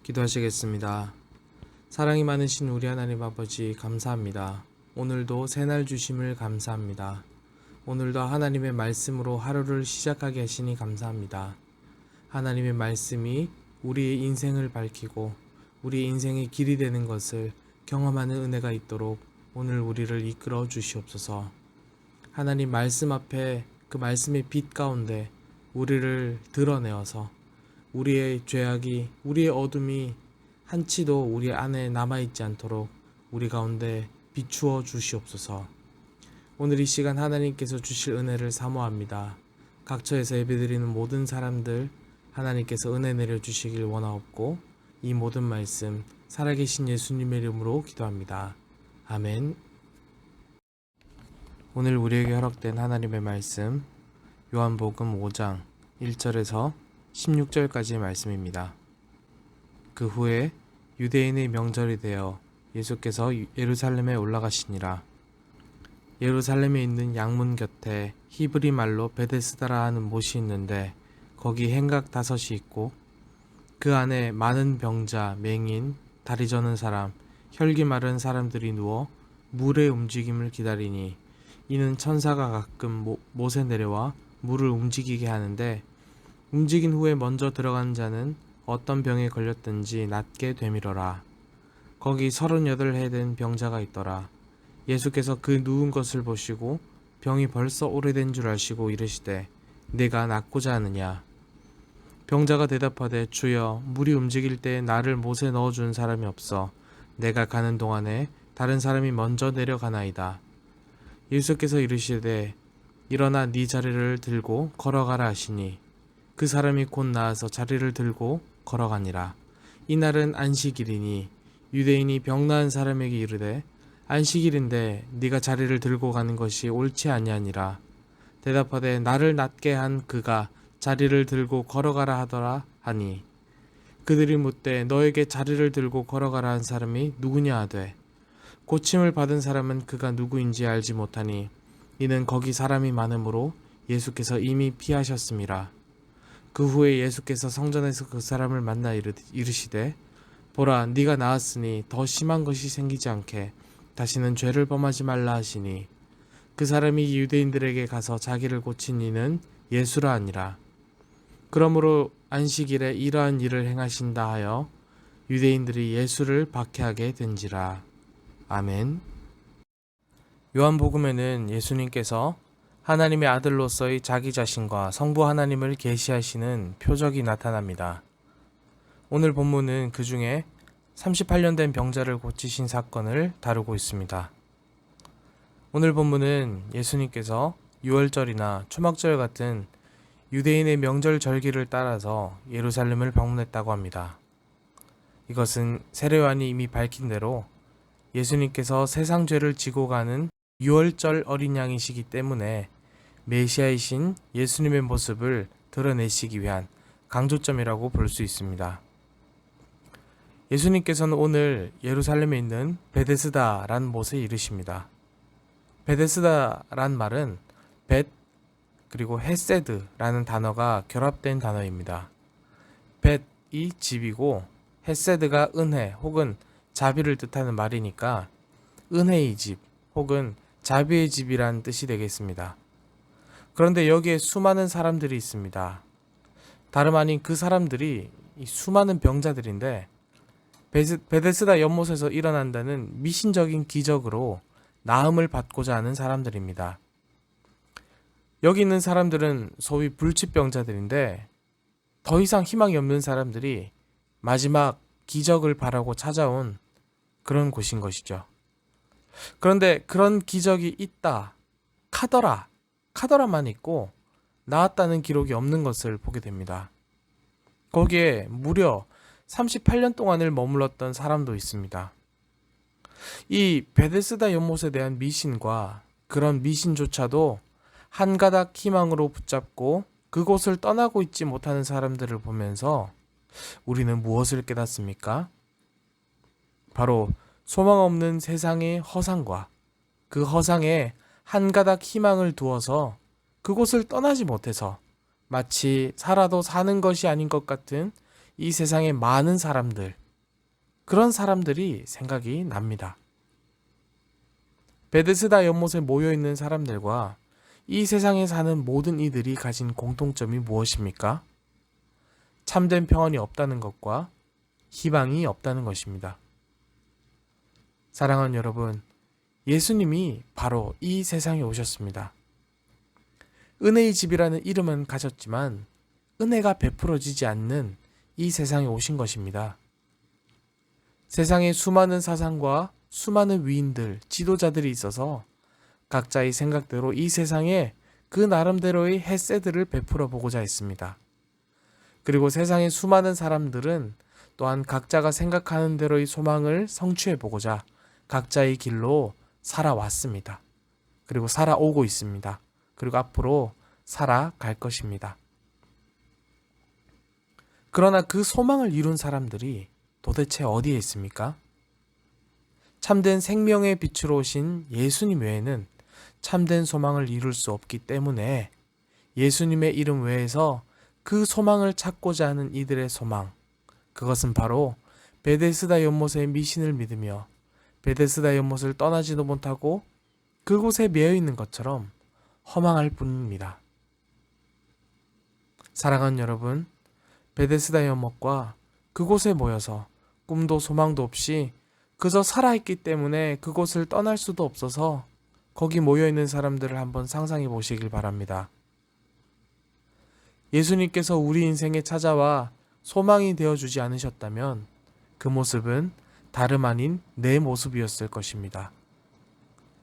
기도하시겠습니다. 사랑이 많으신 우리 하나님 아버지 감사합니다. 오늘도 새날 주심을 감사합니다. 오늘도 하나님의 말씀으로 하루를 시작하게 하시니 감사합니다. 하나님의 말씀이 우리의 인생을 밝히고 우리 인생의 길이 되는 것을 경험하는 은혜가 있도록 오늘 우리를 이끌어 주시옵소서. 하나님 말씀 앞에 그 말씀의 빛 가운데 우리를 드러내어서 우리의 죄악이, 우리의 어둠이 한치도 우리 안에 남아있지 않도록 우리 가운데 비추어 주시옵소서. 오늘 이 시간 하나님께서 주실 은혜를 사모합니다. 각처에서 예배드리는 모든 사람들 하나님께서 은혜 내려주시길 원하옵고 이 모든 말씀 살아계신 예수님의 이름으로 기도합니다. 아멘. 오늘 우리에게 허락된 하나님의 말씀 요한복음 5장 1절에서 16절까지의 말씀입니다. 그 후에 유대인의 명절이 되어 예수께서 예루살렘에 올라가시니라. 예루살렘에 있는 양문 곁에 히브리 말로 베데스다라 하는 못이 있는데 거기 행각 5이 있고 그 안에 많은 병자, 맹인, 다리 저는 사람, 혈기 마른 사람들이 누워 물의 움직임을 기다리니 이는 천사가 가끔 못에 내려와 물을 움직이게 하는데 움직인 후에 먼저 들어간 자는 어떤 병에 걸렸든지 낫게 되밀어라. 거기 38해 된 병자가 있더라. 예수께서 그 누운 것을 보시고 병이 벌써 오래된 줄 아시고 이르시되 내가 낫고자 하느냐. 병자가 대답하되 주여 물이 움직일 때 나를 못에 넣어준 사람이 없어 내가 가는 동안에 다른 사람이 먼저 내려가나이다. 예수께서 이르시되 일어나 네 자리를 들고 걸어가라 하시니 그 사람이 곧 나아서 자리를 들고 걸어가니라. 이날은 안식일이니 유대인이 병 나은 사람에게 이르되 안식일인데 네가 자리를 들고 가는 것이 옳지 아니하니라. 대답하되 나를 낫게 한 그가 자리를 들고 걸어가라 하더라 하니 그들이 묻되 너에게 자리를 들고 걸어가라 한 사람이 누구냐 하되 고침을 받은 사람은 그가 누구인지 알지 못하니 이는 거기 사람이 많으므로 예수께서 이미 피하셨음이라. 그 후에 예수께서 성전에서 그 사람을 만나 이르시되 보라 네가 나았으니 더 심한 것이 생기지 않게 다시는 죄를 범하지 말라 하시니 그 사람이 유대인들에게 가서 자기를 고친 이는 예수라 하니라. 그러므로 안식일에 이러한 일을 행하신다 하여 유대인들이 예수를 박해하게 된지라. 아멘. 요한복음에는 예수님께서 하나님의 아들로서의 자기 자신과 성부 하나님을 계시하시는 표적이 나타납니다. 오늘 본문은 그 중에 38년 된 병자를 고치신 사건을 다루고 있습니다. 오늘 본문은 예수님께서 유월절이나 초막절 같은 유대인의 명절 절기를 따라서 예루살렘을 방문했다고 합니다. 이것은 세례요한이 이미 밝힌 대로 예수님께서 세상 죄를 지고 가는 유월절 어린 양이시기 때문에 메시아이신 예수님의 모습을 드러내시기 위한 강조점이라고 볼 수 있습니다. 예수님께서는 오늘 예루살렘에 있는 베데스다란 못에 이르십니다. 베데스다란 말은 벳 그리고 헤세드라는 단어가 결합된 단어입니다. 벳이 집이고 헤세드가 은혜 혹은 자비를 뜻하는 말이니까 은혜의 집 혹은 자비의 집이란 뜻이 되겠습니다. 그런데 여기에 수많은 사람들이 있습니다. 다름 아닌 그 사람들이 이 수많은 병자들인데 베데스다 연못에서 일어난다는 미신적인 기적으로 나음을 받고자 하는 사람들입니다. 여기 있는 사람들은 소위 불치병자들인데 더 이상 희망이 없는 사람들이 마지막 기적을 바라고 찾아온 그런 곳인 것이죠. 그런데 그런 기적이 있다, 카더라만 있고 나았다는 기록이 없는 것을 보게 됩니다. 거기에 무려 38년 동안을 머물렀던 사람도 있습니다. 이 베데스다 연못에 대한 미신과 그런 미신조차도 한 가닥 희망으로 붙잡고 그곳을 떠나고 있지 못하는 사람들을 보면서 우리는 무엇을 깨닫습니까? 바로 소망 없는 세상의 허상과 그 허상에 한 가닥 희망을 두어서 그곳을 떠나지 못해서 마치 살아도 사는 것이 아닌 것 같은 이 세상의 많은 사람들, 그런 사람들이 생각이 납니다. 베데스다 연못에 모여있는 사람들과 이 세상에 사는 모든 이들이 가진 공통점이 무엇입니까? 참된 평안이 없다는 것과 희망이 없다는 것입니다. 사랑하는 여러분, 예수님이 바로 이 세상에 오셨습니다. 은혜의 집이라는 이름은 가졌지만 은혜가 베풀어지지 않는 이 세상에 오신 것입니다. 세상에 수많은 사상과 수많은 위인들, 지도자들이 있어서 각자의 생각대로 이 세상에 그 나름대로의 햇새들을 베풀어 보고자 했습니다. 그리고 세상의 수많은 사람들은 또한 각자가 생각하는 대로의 소망을 성취해 보고자 각자의 길로 살아왔습니다. 그리고 살아오고 있습니다. 그리고 앞으로 살아갈 것입니다. 그러나 그 소망을 이룬 사람들이 도대체 어디에 있습니까? 참된 생명의 빛으로 오신 예수님 외에는 참된 소망을 이룰 수 없기 때문에 예수님의 이름 외에서 그 소망을 찾고자 하는 이들의 소망, 그것은 바로 베데스다 연못의 미신을 믿으며 베데스다 연못을 떠나지도 못하고 그곳에 매여 있는 것처럼 허망할 뿐입니다. 사랑하는 여러분, 베데스다 연못과 그곳에 모여서 꿈도 소망도 없이 그저 살아있기 때문에 그곳을 떠날 수도 없어서 거기 모여있는 사람들을 한번 상상해 보시길 바랍니다. 예수님께서 우리 인생에 찾아와 소망이 되어주지 않으셨다면 그 모습은 다름 아닌 내 모습이었을 것입니다.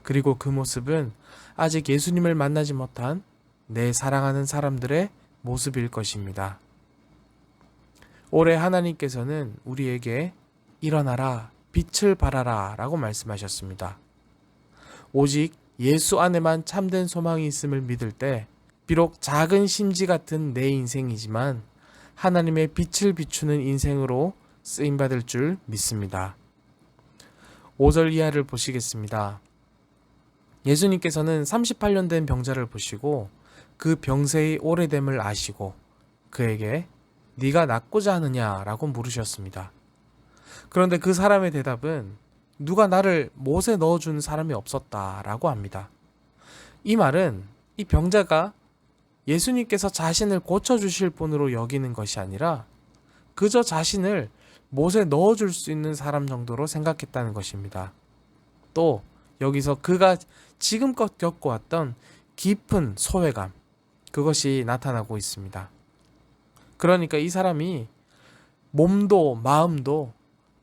그리고 그 모습은 아직 예수님을 만나지 못한 내 사랑하는 사람들의 모습일 것입니다. 올해 하나님께서는 우리에게 일어나라, 빛을 발하라 라고 말씀하셨습니다. 오직 예수 안에만 참된 소망이 있음을 믿을 때 비록 작은 심지 같은 내 인생이지만 하나님의 빛을 비추는 인생으로 쓰임받을 줄 믿습니다. 5절 이하를 보시겠습니다. 예수님께서는 38년 된 병자를 보시고 그 병세의 오래됨을 아시고 그에게 네가 낫고자 하느냐라고 물으셨습니다. 그런데 그 사람의 대답은 누가 나를 못에 넣어준 사람이 없었다라고 합니다. 이 말은 이 병자가 예수님께서 자신을 고쳐주실 분으로 여기는 것이 아니라 그저 자신을 못에 넣어줄 수 있는 사람 정도로 생각했다는 것입니다. 또 여기서 그가 지금껏 겪어왔던 깊은 소외감, 그것이 나타나고 있습니다. 그러니까 이 사람이 몸도 마음도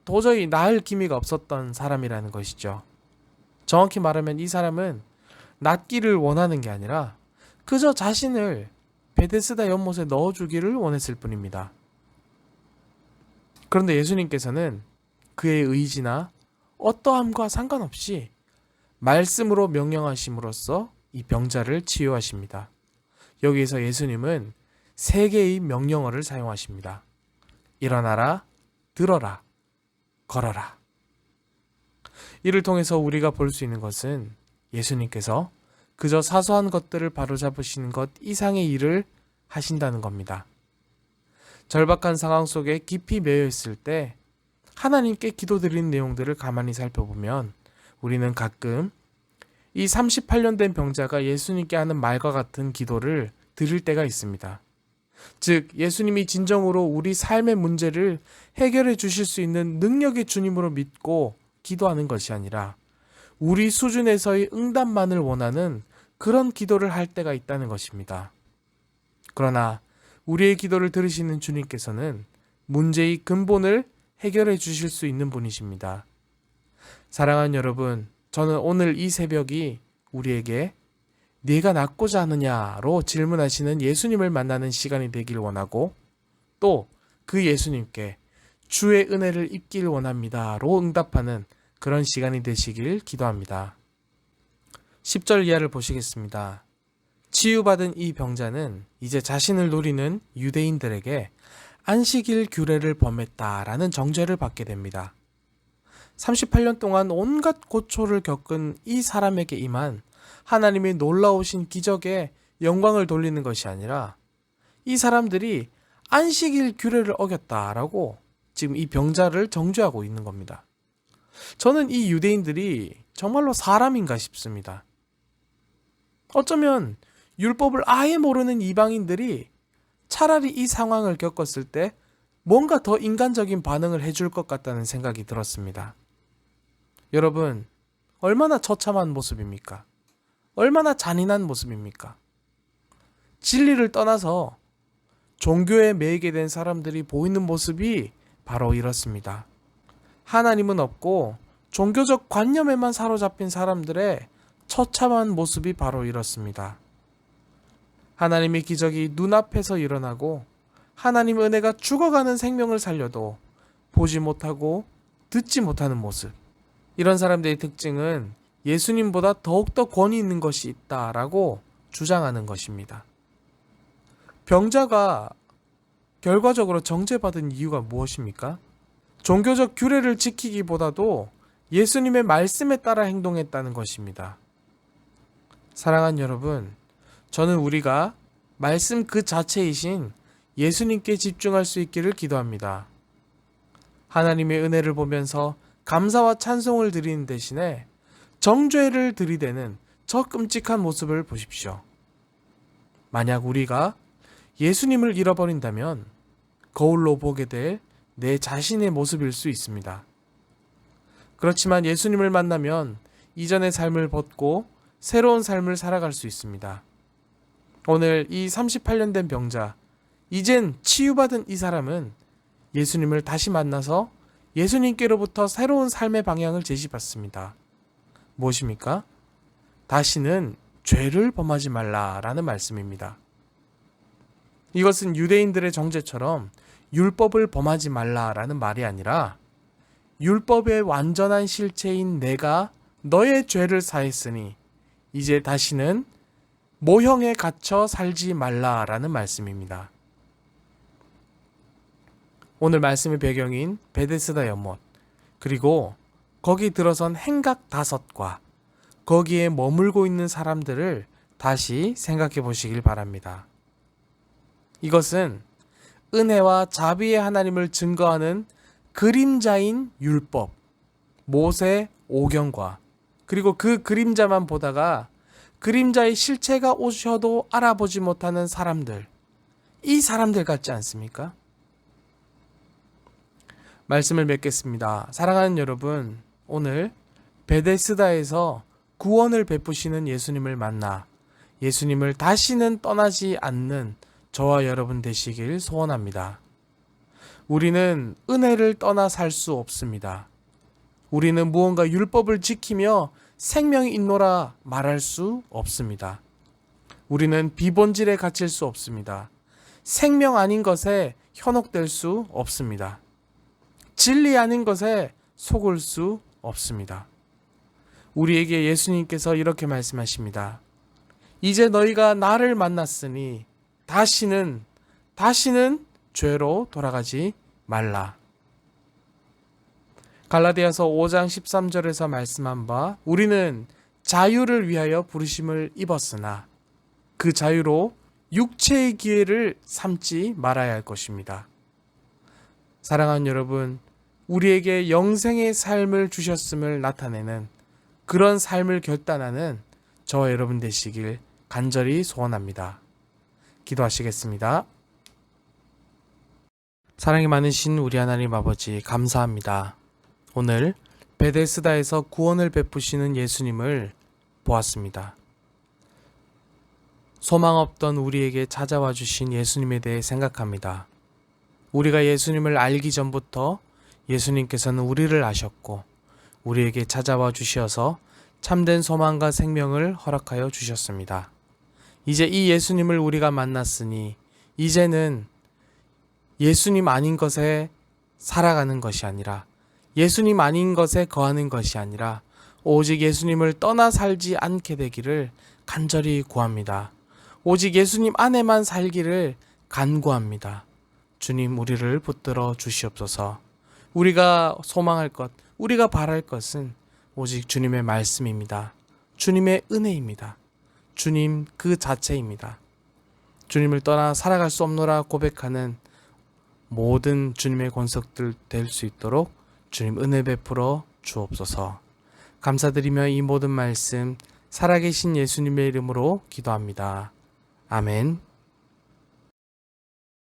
도저히 나을 기미가 없었던 사람이라는 것이죠. 정확히 말하면 이 사람은 낫기를 원하는 게 아니라 그저 자신을 베데스다 연못에 넣어주기를 원했을 뿐입니다. 그런데 예수님께서는 그의 의지나 어떠함과 상관없이 말씀으로 명령하심으로써 이 병자를 치유하십니다. 여기에서 예수님은 3개의 명령어를 사용하십니다. 일어나라, 들어라, 걸어라. 이를 통해서 우리가 볼 수 있는 것은 예수님께서 그저 사소한 것들을 바로잡으시는 것 이상의 일을 하신다는 겁니다. 절박한 상황 속에 깊이 매여 있을 때 하나님께 기도드린 내용들을 가만히 살펴보면 우리는 가끔 이 38년 된 병자가 예수님께 하는 말과 같은 기도를 드릴 때가 있습니다. 즉 예수님이 진정으로 우리 삶의 문제를 해결해 주실 수 있는 능력의 주님으로 믿고 기도하는 것이 아니라 우리 수준에서의 응답만을 원하는 그런 기도를 할 때가 있다는 것입니다. 그러나 우리의 기도를 들으시는 주님께서는 문제의 근본을 해결해 주실 수 있는 분이십니다. 사랑하는 여러분, 저는 오늘 이 새벽이 우리에게 네가 낫고자 하느냐로 질문하시는 예수님을 만나는 시간이 되길 원하고 또 그 예수님께 주의 은혜를 입길 원합니다로 응답하는 그런 시간이 되시길 기도합니다. 10절 이하를 보시겠습니다. 치유받은 이 병자는 이제 자신을 노리는 유대인들에게 안식일 규례를 범했다라는 정죄를 받게 됩니다. 38년 동안 온갖 고초를 겪은 이 사람에게 임한 하나님의 놀라우신 기적에 영광을 돌리는 것이 아니라 이 사람들이 안식일 규례를 어겼다라고 지금 이 병자를 정죄하고 있는 겁니다. 저는 이 유대인들이 정말로 사람인가 싶습니다. 어쩌면 율법을 아예 모르는 이방인들이 차라리 이 상황을 겪었을 때 뭔가 더 인간적인 반응을 해줄 것 같다는 생각이 들었습니다. 여러분, 얼마나 처참한 모습입니까? 얼마나 잔인한 모습입니까? 진리를 떠나서 종교에 매이게 된 사람들이 보이는 모습이 바로 이렇습니다. 하나님은 없고 종교적 관념에만 사로잡힌 사람들의 처참한 모습이 바로 이렇습니다. 하나님의 기적이 눈앞에서 일어나고 하나님의 은혜가 죽어가는 생명을 살려도 보지 못하고 듣지 못하는 모습. 이런 사람들의 특징은 예수님보다 더욱더 권위 있는 것이 있다라고 주장하는 것입니다. 병자가 결과적으로 정죄받은 이유가 무엇입니까? 종교적 규례를 지키기보다도 예수님의 말씀에 따라 행동했다는 것입니다. 사랑하는 여러분, 저는 우리가 말씀 그 자체이신 예수님께 집중할 수 있기를 기도합니다. 하나님의 은혜를 보면서 감사와 찬송을 드리는 대신에 정죄를 들이대는 저 끔찍한 모습을 보십시오. 만약 우리가 예수님을 잃어버린다면 거울로 보게 될 내 자신의 모습일 수 있습니다. 그렇지만 예수님을 만나면 이전의 삶을 벗고 새로운 삶을 살아갈 수 있습니다. 오늘 이 38년 된 병자, 이젠 치유받은 이 사람은 예수님을 다시 만나서 예수님께로부터 새로운 삶의 방향을 제시받습니다. 무엇입니까? 다시는 죄를 범하지 말라라는 말씀입니다. 이것은 유대인들의 정죄처럼 율법을 범하지 말라라는 말이 아니라 율법의 완전한 실체인 내가 너의 죄를 사했으니 이제 다시는 모형에 갇혀 살지 말라라는 말씀입니다. 오늘 말씀의 배경인 베데스다 연못, 그리고 거기 들어선 행각 5과 거기에 머물고 있는 사람들을 다시 생각해 보시길 바랍니다. 이것은 은혜와 자비의 하나님을 증거하는 그림자인 율법, 모세 오경과 그리고 그 그림자만 보다가 그림자의 실체가 오셔도 알아보지 못하는 사람들, 이 사람들 같지 않습니까? 말씀을 맺겠습니다. 사랑하는 여러분, 오늘 베데스다에서 구원을 베푸시는 예수님을 만나 예수님을 다시는 떠나지 않는 저와 여러분 되시길 소원합니다. 우리는 은혜를 떠나 살 수 없습니다. 우리는 무언가 율법을 지키며 생명이 있노라 말할 수 없습니다. 우리는 비본질에 갇힐 수 없습니다. 생명 아닌 것에 현혹될 수 없습니다. 진리 아닌 것에 속을 수 없습니다. 우리에게 예수님께서 이렇게 말씀하십니다. 이제 너희가 나를 만났으니 다시는 죄로 돌아가지 말라. 갈라디아서 5장 13절에서 말씀한 바 우리는 자유를 위하여 부르심을 입었으나 그 자유로 육체의 기회를 삼지 말아야 할 것입니다. 사랑하는 여러분, 우리에게 영생의 삶을 주셨음을 나타내는 그런 삶을 결단하는 저와 여러분 되시길 간절히 소원합니다. 기도하시겠습니다. 사랑이 많으신 우리 하나님 아버지, 감사합니다. 오늘 베데스다에서 구원을 베푸시는 예수님을 보았습니다. 소망 없던 우리에게 찾아와 주신 예수님에 대해 생각합니다. 우리가 예수님을 알기 전부터 예수님께서는 우리를 아셨고 우리에게 찾아와 주셔서 참된 소망과 생명을 허락하여 주셨습니다. 이제 이 예수님을 우리가 만났으니 이제는 예수님 아닌 것에 살아가는 것이 아니라 예수님 아닌 것에 거하는 것이 아니라 오직 예수님을 떠나 살지 않게 되기를 간절히 구합니다. 오직 예수님 안에만 살기를 간구합니다. 주님, 우리를 붙들어 주시옵소서. 우리가 소망할 것, 우리가 바랄 것은 오직 주님의 말씀입니다. 주님의 은혜입니다. 주님 그 자체입니다. 주님을 떠나 살아갈 수 없노라 고백하는 모든 주님의 권속들 될 수 있도록 주님 은혜 베풀어 주옵소서. 감사드리며 이 모든 말씀 살아계신 예수님의 이름으로 기도합니다. 아멘.